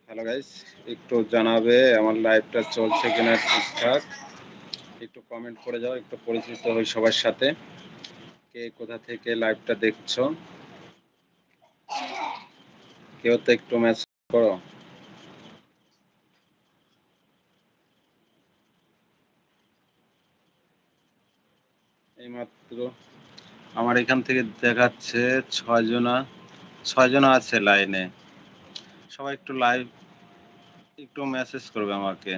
Hello guys, একটু জানাবে আমার লাইভটা চলছে কিনা ঠিকঠাক। একটু কমেন্ট করে যাও, একটু পরিচিত হই সবার সাথে। কে কোথা থেকে লাইভটা দেখছো, কেউ তো একটু মেসেজ করো। এইমাত্র আমার এখান থেকে দেখাচ্ছে ছয়জনা আছে লাইনে। সবাই একটু লাইভ একটু মেসেজ করবে আমাকে,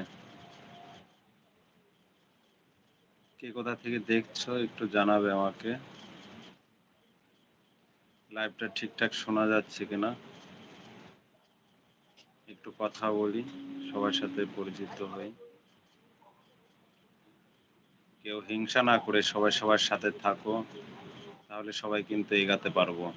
কে কোথা থেকে দেখছো একটু জানাবে আমাকে। লাইভটা ঠিকঠাক শোনা যাচ্ছে কিনা একটু কথা বলি, সবার সাথে পরিচিত হই। কেউ হিংসা না করে সবাই সবার সাথে থাকো, তাহলে সবাই কিন্তু এগাতে পারবো।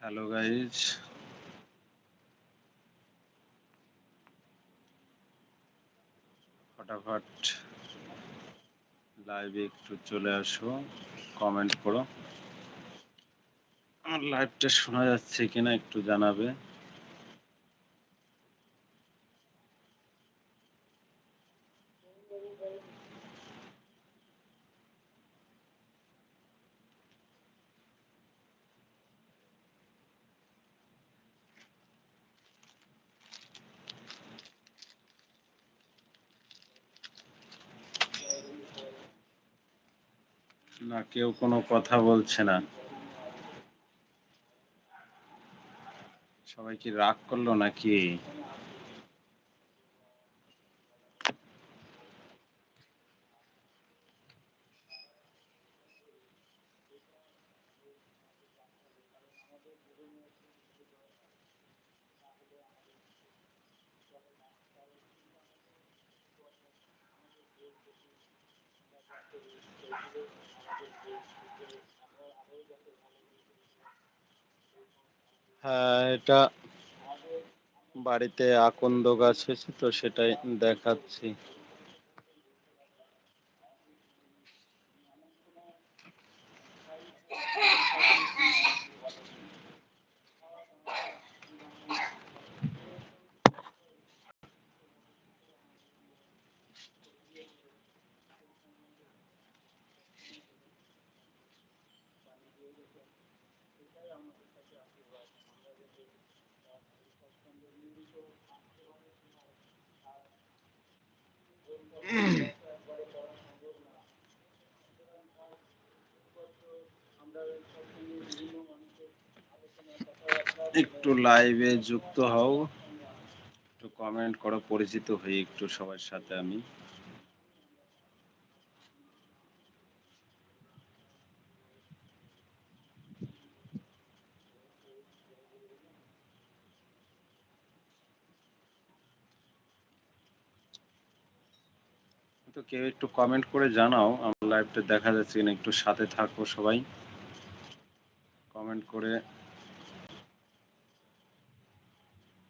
হ্যালো গাইজ, ফটাফট লাইভে একটু চলে আসো, কমেন্ট করো। আমার লাইভটা শোনা যাচ্ছে কিনা একটু জানাবে। না, কেউ কোনো কথা বলছে না। সবাই কি রাগ করলো নাকি? হ্যাঁ, এটা বাড়িতে আকন্দ গাছ হয়েছে তো সেটাই দেখাচ্ছি। একটু লাইভে যুক্ত হও, একটু কমেন্ট করো, পরিচিত হই একটু সবার সাথে আমি। তো কেউ একটু কমেন্ট করে জানাও আমার লাইভটা দেখা যাচ্ছে কিনা, একটু সাথে থাকো সবাই। কমেন্ট করে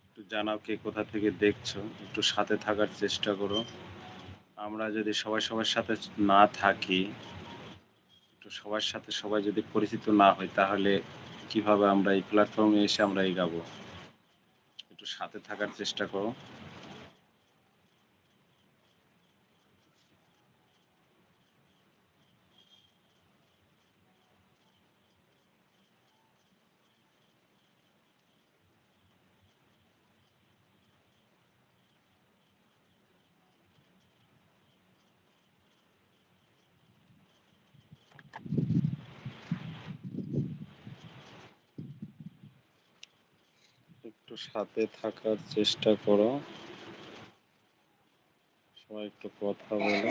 একটু জানাও কে কোথা থেকে দেখছো, একটু সাথে থাকার চেষ্টা করো। আমরা যদি সবাই সবার সাথে না থাকি, একটু সবার সাথে সবাই যদি পরিচিত না হয়, তাহলে কিভাবে আমরা এই প্ল্যাটফর্মে এসে আমরা এগাবো। একটু সাথে থাকার চেষ্টা করো। একটু সাথে থাকার চেষ্টা করো, সবাই একটু কথা বলো।